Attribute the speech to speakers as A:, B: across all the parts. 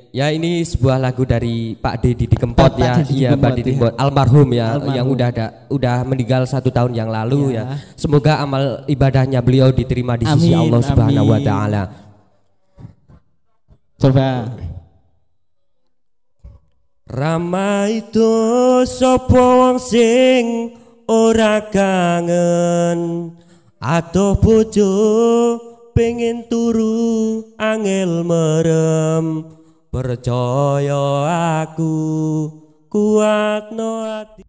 A: Ya, ini sebuah lagu dari Pak Didi Kempot ya. Iya, Pak Didi Kempot almarhum ya, yang udah meninggal 1 tahun yang lalu ya. Semoga amal ibadahnya beliau diterima di sisi Allah Subhanahu wa taala.
B: Coba.
A: Rama itu sapa wong sing ora kangen atau bojo pengen turu angel merem. Percaya aku kuat no hati.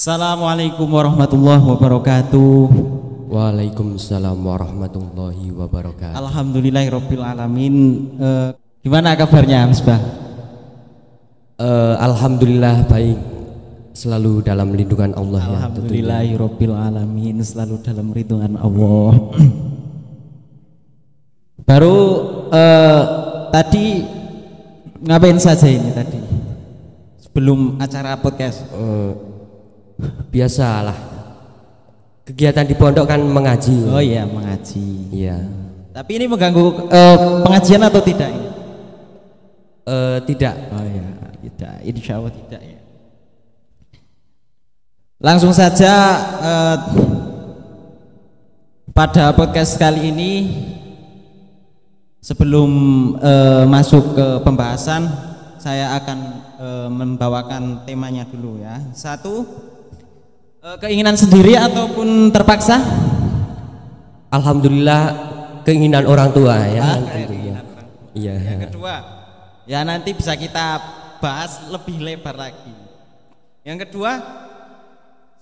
B: Assalamualaikum warahmatullahi wabarakatuh.
A: Waalaikumsalam warahmatullahi wabarakatuh.
B: Alhamdulillahirabbil alamin. Gimana kabarnya Misbah?
A: Alhamdulillah baik, selalu dalam lindungan Allah ya.
B: Alhamdulillahirabbil alamin, selalu dalam lindungan Allah. Baru tadi ngapain saja ini tadi? Sebelum acara podcast.
A: Biasalah, kegiatan di pondok kan mengaji.
B: Oh iya, mengaji.
A: Iya.
B: Tapi ini mengganggu pengajian atau tidak ini?
A: Tidak.
B: Oh ya, tidak. Insya Allah tidak ya. Langsung saja pada podcast kali ini, sebelum masuk ke pembahasan, saya akan membawakan temanya dulu ya. Satu, keinginan sendiri ataupun terpaksa?
A: Alhamdulillah keinginan orang tua ya. Tentunya. Iya.
B: Yang kedua, ya nanti bisa kita bahas lebih lebar lagi. Yang kedua,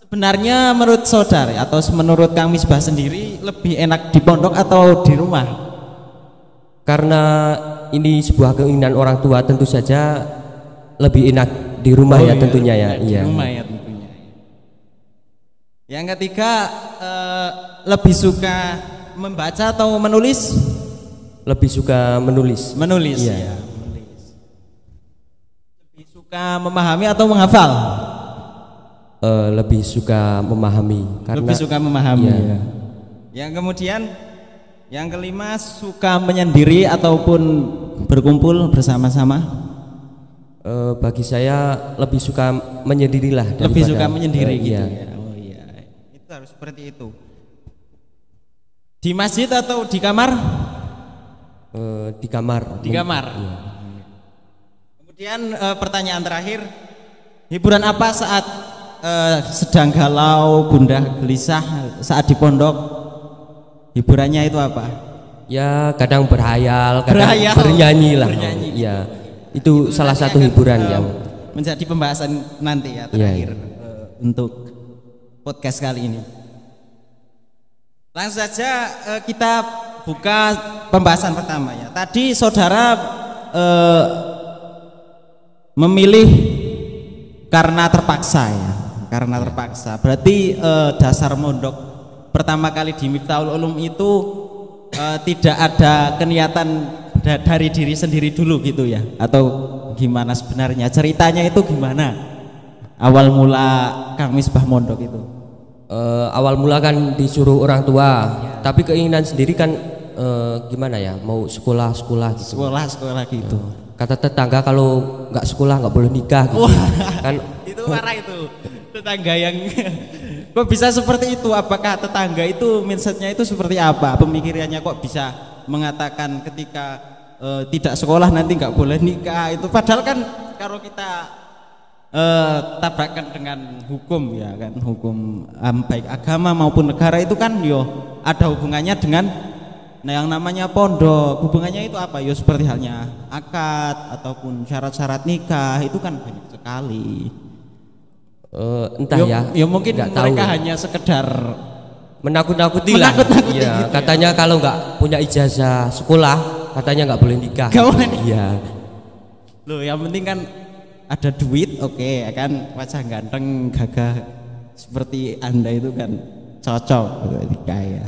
B: sebenarnya menurut saudara atau menurut Kang Misbah sendiri lebih enak di pondok atau di rumah?
A: Karena ini sebuah keinginan orang tua, tentu saja lebih enak di rumah ya, tentunya ya. Iya. Di rumah ya tentunya.
B: Yang ketiga, lebih suka membaca atau menulis?
A: Lebih suka menulis.
B: Menulis ya. Menulis. Lebih suka memahami atau menghafal?
A: Lebih suka memahami.
B: Lebih suka memahami.
A: Ya.
B: Yang kemudian, yang kelima, suka menyendiri ataupun berkumpul bersama-sama?
A: Bagi saya lebih suka menyendirilah.
B: Lebih suka menyendiri gitu
A: iya.
B: Ya. Oh iya, itu harus seperti itu. Di masjid atau di kamar?
A: Di kamar.
B: Di kamar.
A: Iya.
B: Kemudian pertanyaan terakhir, hiburan apa saat sedang galau, gundah, gelisah saat di pondok? Hiburannya itu apa?
A: Ya kadang berhayal, kadang bernyanyi lah.
B: Bernyanyi.
A: Iya. Itu salah satu hiburan yang
B: menjadi pembahasan nanti ya terakhir untuk podcast kali ini. Langsung saja kita buka pembahasan pertama ya. Tadi saudara memilih karena terpaksa ya, karena terpaksa. Berarti dasar mondok pertama kali di Miftahul Ulum itu tidak ada keniatan dari diri sendiri dulu gitu ya, atau gimana sebenarnya ceritanya itu gimana awal mula Kang Misbah mondok itu?
A: Awal mula kan disuruh orang tua ya. Tapi keinginan sendiri kan gimana ya, mau sekolah gitu.
B: Sekolah gitu.
A: Kata tetangga kalau nggak sekolah nggak boleh nikah gitu. Kan
B: itu marah itu tetangga yang kok bisa seperti itu? Apakah tetangga itu mindsetnya itu seperti apa? Pemikirannya kok bisa mengatakan ketika tidak sekolah nanti nggak boleh nikah itu? Padahal kan kalau kita tabrakan dengan hukum ya kan, hukum baik agama maupun negara itu kan yo ada hubungannya dengan yang namanya pondok. Hubungannya itu apa? Yo seperti halnya akad ataupun syarat-syarat nikah itu kan banyak sekali.
A: Entah ya
B: mungkin mereka hanya sekedar
A: menakut-nakuti lah. Iya, gitu katanya ya? Kalau nggak punya ijazah sekolah, katanya nggak boleh nikah.
B: Gak boleh.
A: Iya.
B: Loh, yang penting kan ada duit, oke, kan wajah ganteng, gagah seperti Anda itu kan cocok nikah ya.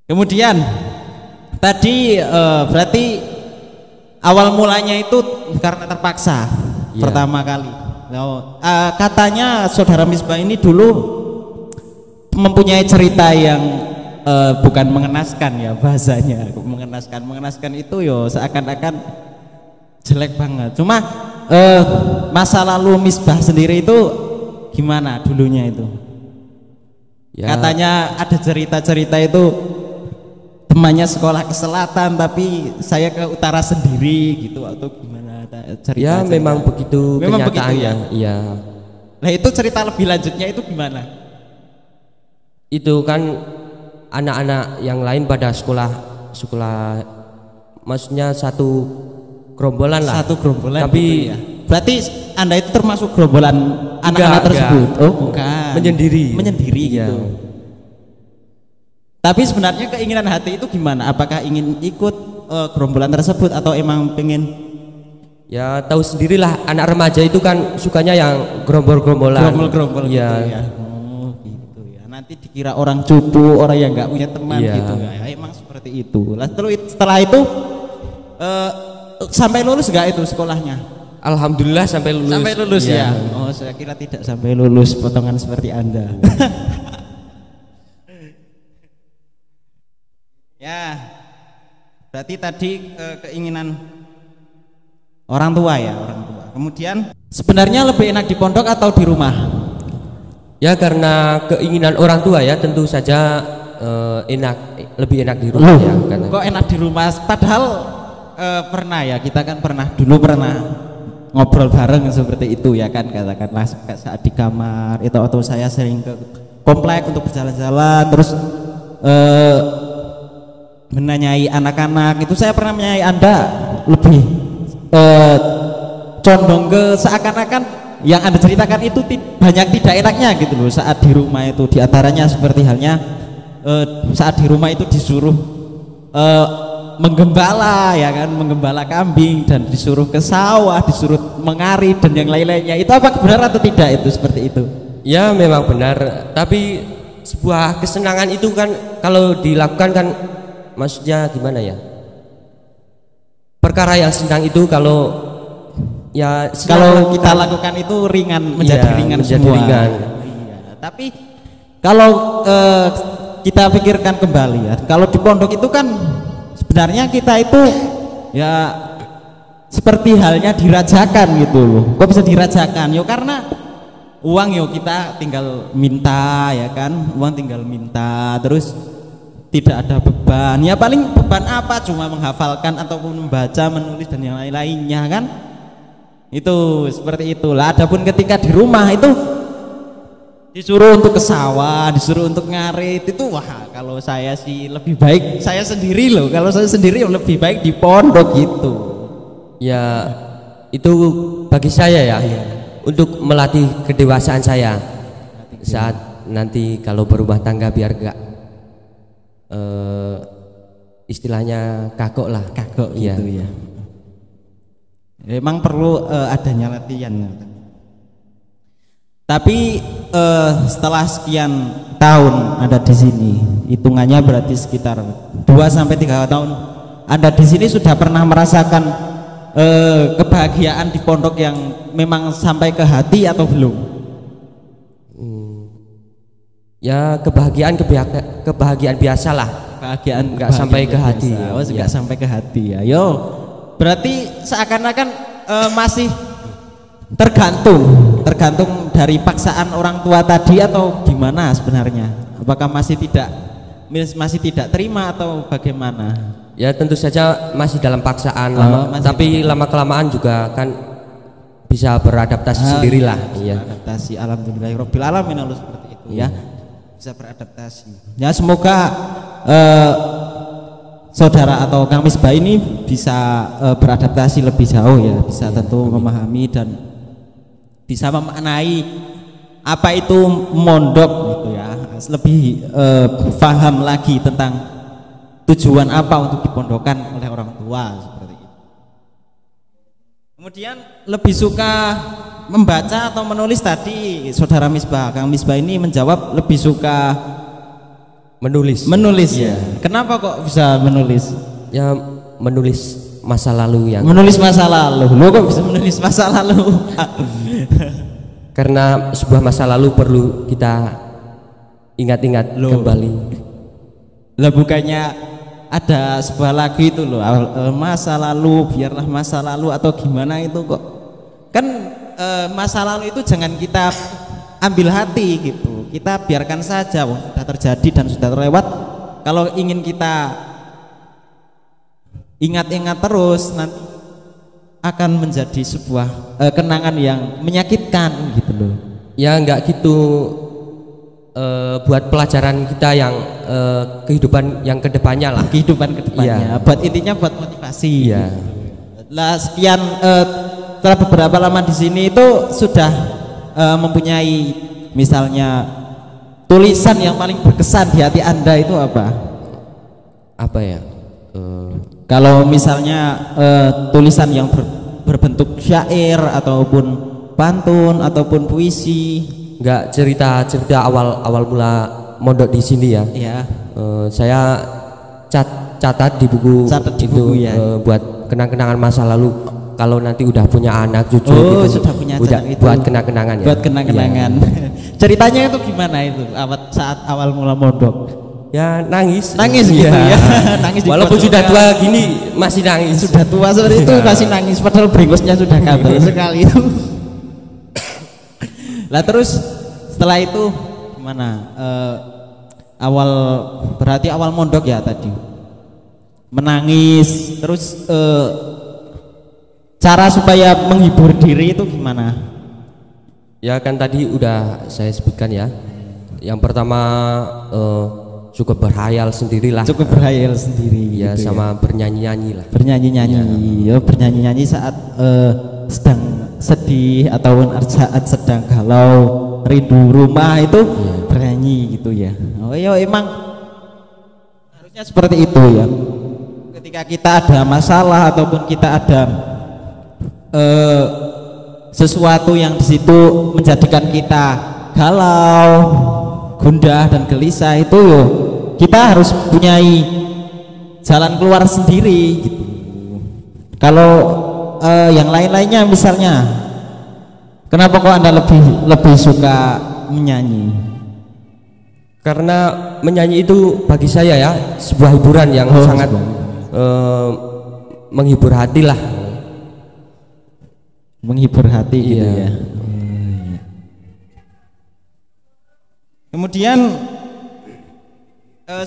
B: Kemudian tadi berarti awal mulanya itu karena terpaksa pertama kali. Katanya saudara Misbah ini dulu mempunyai cerita yang bukan mengenaskan ya bahasanya. Mengenaskan itu yo seakan-akan jelek banget. Cuma masa lalu Misbah sendiri itu gimana dulunya itu? Ya. Katanya ada cerita-cerita itu temannya sekolah ke selatan tapi saya ke utara sendiri gitu atau gimana cerita?
A: Ya memang begitu kenyataannya. Iya.
B: Nah itu cerita lebih lanjutnya itu gimana?
A: Itu kan anak-anak yang lain pada sekolah maksudnya satu gerombolan lah. Satu gerombolan. Tapi gitu ya. Berarti Anda itu termasuk gerombolan anak-anak tersebut? Oh bukan. Menyendiri
B: iya. Gitu. Tapi sebenarnya keinginan hati itu gimana? Apakah ingin ikut gerombolan tersebut atau emang pengen?
A: Ya tahu sendirilah anak remaja itu kan sukanya yang gerombol-gerombolan.
B: Gerombol ya. Gitu ya. Oh gitu ya. Nanti dikira orang cupu, orang yang nggak punya teman gitu ya. Emang seperti itu. Setelah itu sampai lulus nggak itu sekolahnya?
A: Alhamdulillah sampai lulus.
B: Sampai lulus ya. Oh saya kira tidak sampai lulus, potongan seperti Anda. Ya, berarti tadi keinginan orang tua ya, orang tua. Kemudian sebenarnya lebih enak di pondok atau di rumah?
A: Ya karena keinginan orang tua ya, tentu saja lebih enak di rumah ya. Karena
B: kok enak di rumah? Padahal pernah ya, kita kan dulu pernah ngobrol bareng seperti itu ya kan, katakanlah saat di kamar itu atau saya sering ke komplek untuk berjalan-jalan terus menanyai anak-anak itu saya pernah menanyai Anda lebih condong ke seakan-akan yang Anda ceritakan itu banyak tidak enaknya gitu loh saat di rumah itu, diantaranya seperti halnya saat di rumah itu disuruh menggembala ya kan, menggembala kambing dan disuruh ke sawah, disuruh mengarit dan yang lain-lainnya. Itu apa benar atau tidak itu seperti itu?
A: Ya memang benar, tapi sebuah kesenangan itu kan kalau dilakukan kan maksudnya gimana ya, perkara yang senang itu kalau kita lakukan itu ringan, menjadi ringan semua. Iya. Tapi kalau kita pikirkan kembali ya, kalau di pondok itu kan sebenarnya kita itu ya seperti halnya dirajakan gitu loh. Kok bisa dirajakan? Yo karena uang kita tinggal minta ya kan, uang tinggal minta terus tidak ada beban. Ya paling beban apa? Cuma menghafalkan ataupun membaca, menulis dan yang lain-lainnya kan. Itu seperti itulah. Adapun ketika di rumah itu disuruh untuk ke sawah, disuruh untuk ngarit itu wah kalau saya sih lebih baik saya sendiri loh. Kalau saya sendiri lebih baik di pondok gitu. Ya itu bagi saya ya, untuk melatih kedewasaan saya saat nanti kalau berumah tangga biar gak istilahnya kagok lah,
B: kagok gitu ya. Memang perlu adanya latihan. Tapi setelah sekian tahun Anda di sini, hitungannya berarti sekitar 2-3 tahun Anda di sini sudah pernah merasakan kebahagiaan di pondok yang memang sampai ke hati atau belum?
A: Ya kebahagiaan biasa lah.
B: Kebahagiaan
A: nggak sampai ke hati.
B: Oh, nggak sampai ke hati ya. Yo, berarti seakan-akan masih tergantung dari paksaan orang tua tadi atau gimana sebenarnya? Apakah masih tidak terima atau bagaimana?
A: Ya tentu saja masih dalam paksaan, tapi lama kelamaan juga kan bisa beradaptasi sendirilah. Iya.
B: Beradaptasi, alhamdulillahirabbil alamin seperti itu ya. Bisa beradaptasi. Ya semoga saudara atau Kang Misbah ini bisa beradaptasi lebih jauh ya, bisa tentu memahami dan bisa memaknai apa itu mondok gitu ya, lebih paham lagi tentang tujuan apa untuk dipondokkan oleh orang tua seperti itu. Kemudian lebih suka membaca atau menulis tadi saudara Misbah, Kang Misbah ini menjawab lebih suka
A: menulis.
B: Menulis ya. Kenapa kok bisa menulis?
A: Ya menulis masa lalu yang.
B: Menulis masa lalu. Lo kok bisa menulis masa lalu?
A: Karena sebuah masa lalu perlu kita ingat-ingat kembali.
B: Lah bukannya ada sebuah lagu itu loh, masa lalu biarlah masa lalu atau gimana itu kok? Kan masa lalu itu jangan kita ambil hati gitu. Kita biarkan saja, sudah terjadi dan sudah terlewat. Kalau ingin kita ingat-ingat terus, nanti akan menjadi sebuah kenangan yang menyakitkan gitu loh.
A: Ya enggak gitu, buat pelajaran kita yang kehidupan yang kedepannya lah.
B: Kehidupan kedepannya.
A: Ya.
B: Buat intinya buat motivasi.
A: Ya.
B: Lah sekian setelah beberapa lama di sini itu sudah mempunyai misalnya tulisan yang paling berkesan di hati Anda itu apa?
A: Apa ya?
B: Kalau misalnya tulisan yang berbentuk syair ataupun pantun ataupun puisi.
A: Enggak, cerita awal mula mondok di sini ya.
B: Iya.
A: Saya catat di buku
B: ya.
A: Buat kenang-kenangan masa lalu. Kalau nanti udah punya anak cucu gitu,
B: sudah punya
A: itu buat kenang-kenangan ya.
B: Buat kenang-kenangan. Ya. Ceritanya itu gimana itu saat awal mula mondok?
A: Ya nangis
B: gitu ya. Nangis
A: walaupun sudah tua gini masih nangis.
B: Sudah tua seperti itu masih nangis padahal brengosnya sudah kabel sekali itu. Lah terus setelah itu gimana? Berarti awal mondok ya tadi. Menangis terus cara supaya menghibur diri itu gimana?
A: Ya kan tadi udah saya sebutkan ya. Yang pertama cukup berhayal sendirilah.
B: Cukup berhayal sendiri.
A: Ya
B: gitu
A: sama ya. Bernyanyi-nyanyi lah.
B: Bernyanyi-nyanyi. Ya, bernyanyi-nyanyi saat sedang sedih ataupun saat sedang galau, rindu rumah itu bernyanyi gitu ya. Oh ya emang harusnya seperti itu ya. Ketika kita ada masalah ataupun kita ada sesuatu yang di situ menjadikan kita galau, gundah dan gelisah itu yo kita harus punyai jalan keluar sendiri gitu. Kalau yang lain-lainnya misalnya, kenapa kok Anda lebih suka menyanyi?
A: Karena menyanyi itu bagi saya ya sebuah hiburan yang sangat menghibur hati lah.
B: Menghibur hati gitu ya. Kemudian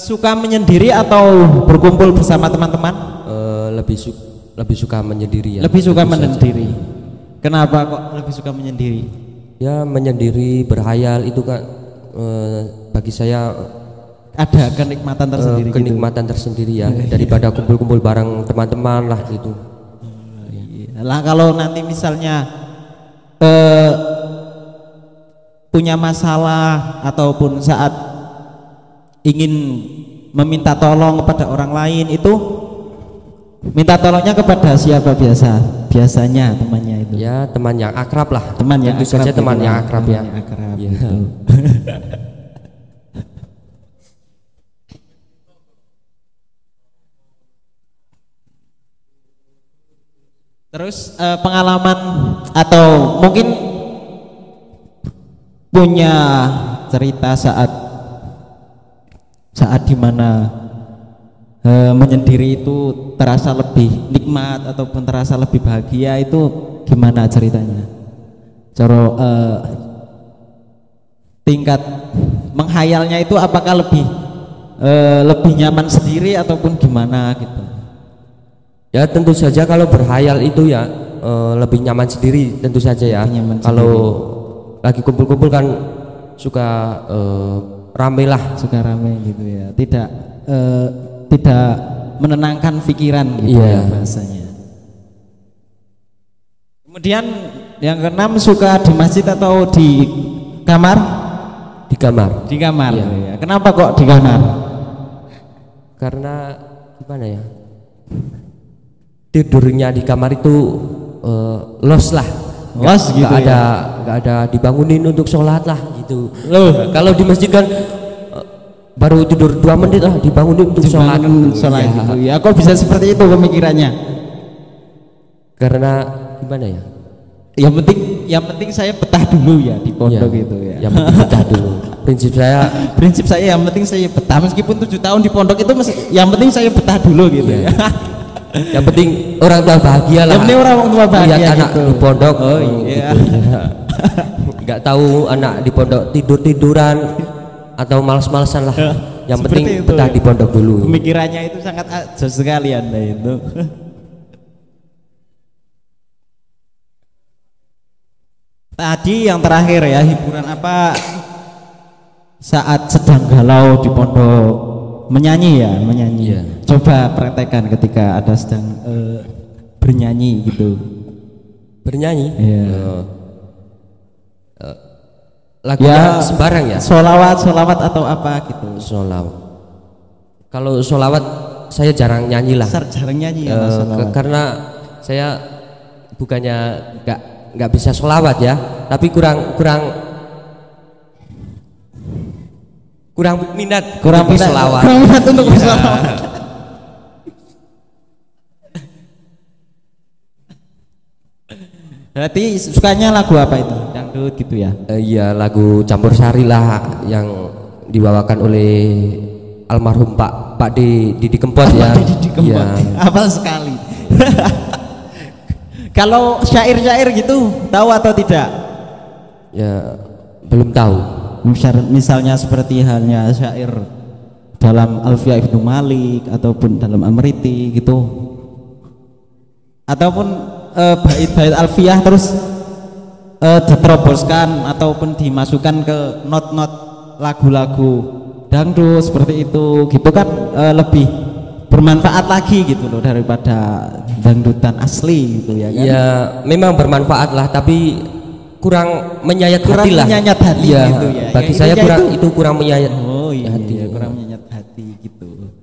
B: suka menyendiri atau berkumpul bersama teman-teman?
A: Lebih suka menyendiri ya.
B: Lebih suka menyendiri. Kenapa kok lebih suka menyendiri?
A: Ya menyendiri berhayal itu kan bagi saya
B: ada kenikmatan tersendiri.
A: Kenikmatan gitu. Tersendiri ya daripada kumpul-kumpul bareng teman-teman lah gitu.
B: Lah kalau nanti misalnya punya masalah ataupun saat ingin meminta tolong kepada orang lain itu minta tolongnya kepada siapa biasanya temannya itu?
A: Ya teman yang akrab lah.
B: Teman yang
A: tentu
B: akrab.
A: Saja teman yang akrab ya.
B: Ya. Gitu. Terus pengalaman atau mungkin punya cerita saat dimana menyendiri itu terasa lebih nikmat ataupun terasa lebih bahagia itu gimana ceritanya? Cara tingkat menghayalnya itu apakah lebih nyaman sendiri ataupun gimana gitu?
A: Ya tentu saja kalau berhayal itu ya lebih nyaman sendiri tentu saja ya. Kalau lagi kumpul-kumpul kan suka rame lah.
B: Suka rame gitu ya. Tidak menenangkan pikiran gitu ya bahasanya. Kemudian yang keenam suka di masjid atau di kamar?
A: Di kamar.
B: Di kamar.
A: Iya.
B: Ya. Kenapa kok di kamar?
A: Karena gimana ya? Tidurnya di kamar itu los lah.
B: Los gitu
A: nggak ada dibangunin untuk sholat lah gitu.
B: Loh,
A: kalau di masjid kan baru tidur 2 menit lah dibangunin untuk sholat.
B: Sholat gitu. Ya, kok bisa seperti itu pemikirannya?
A: Karena gimana ya?
B: Yang penting saya betah dulu ya di pondok gitu ya.
A: Yang penting betah dulu. Prinsip saya yang penting saya betah, meskipun 7 tahun di pondok itu yang penting saya betah dulu gitu ya. Yang penting orang tua bahagia lah.
B: Yang penting orang tua bahagia
A: lihat
B: gitu.
A: Anak di pondok.
B: Oh iya.
A: Gitu, ya. Nggak tahu anak di pondok tiduran atau malas-malasan lah. Yang penting
B: itu,
A: betah di pondok dulu.
B: Pemikirannya itu sangat ajos sekali Anda itu. Tadi yang terakhir ya, hiburan apa saat sedang galau di pondok? Menyanyi ya, menyanyi.
A: Iya.
B: Coba praktekkan ketika ada sedang bernyanyi gitu.
A: Bernyanyi?
B: Iya.
A: Lagunya sembarang ya?
B: Sholawat atau apa gitu.
A: Sholawat. Kalau sholawat saya jarang nyanyi lah.
B: Jarang nyanyi ya,
A: karena saya bukannya nggak bisa sholawat ya, tapi kurang minat bersolawat.
B: Kurang minat untuk bersolawat. Berarti sukanya lagu apa itu? Dangdut gitu ya?
A: Iya, lagu campur sari lah yang dibawakan oleh almarhum Pak Didi Kempot ya.
B: Didi Kempot.
A: Ya.
B: Hafal sekali. Kalau syair-syair gitu tahu atau tidak?
A: Ya, belum tahu.
B: Misalnya seperti halnya syair dalam Alfiyah Ibnu Malik ataupun dalam Amriti gitu, ataupun bait-bait Alfiyah terus diteroboskan ataupun dimasukkan ke not-not lagu-lagu dangdut seperti itu gitu kan, lebih bermanfaat lagi gitu loh daripada dangdutan asli gitu ya kan?
A: Ya memang bermanfaat lah, tapi kurang menyayat hati lah.
B: Menyayat hati
A: ya,
B: gitu ya.
A: Bagi
B: ya,
A: saya kurang menyayat.
B: Oh iya,
A: hati.
B: Iya, kurang menyayat hati gitu.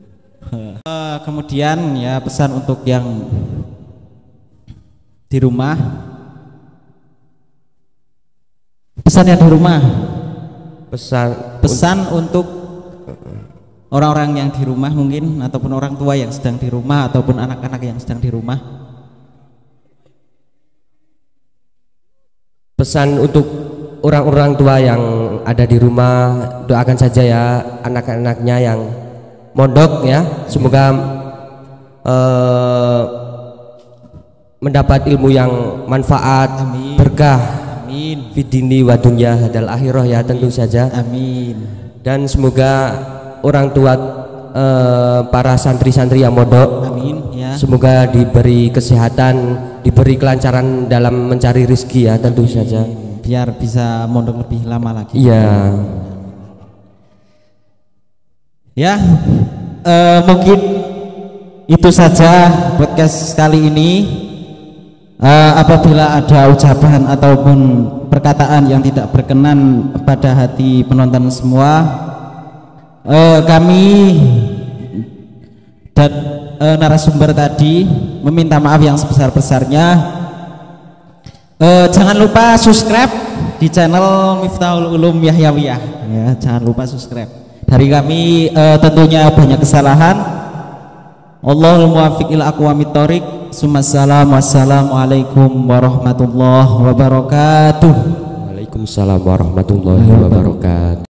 B: Kemudian ya pesan untuk yang di rumah. Pesan yang di rumah. Pesan untuk orang-orang yang di rumah mungkin, ataupun orang tua yang sedang di rumah, ataupun anak-anak yang sedang di rumah. Pesan untuk orang-orang tua yang ada di rumah, doakan saja ya anak-anaknya yang mondok ya, semoga mendapat ilmu yang manfaat. Amin. Berkah. Amin. Fidini wa dunya hadal akhirah ya. Amin. Tentu saja. Amin. Dan semoga orang tua para santri-santri yang mondok, amin ya, semoga diberi kesehatan, diberi kelancaran dalam mencari rezeki ya, tentu saja, biar bisa mondok lebih lama lagi. Iya. Ya, mungkin itu saja podcast kali ini. Apabila ada ucapan ataupun perkataan yang tidak berkenan pada hati penonton semua, kami dan narasumber tadi meminta maaf yang sebesar-besarnya. Jangan lupa subscribe di channel Miftahul Ulum Yahyawiyah ya, jangan lupa subscribe. Dari kami tentunya banyak kesalahan. Allahul muwaffiq ila aqwamit thoriq. Wassalamualaikum warahmatullahi wabarakatuh.
A: Waalaikumsalam warahmatullahi wabarakatuh.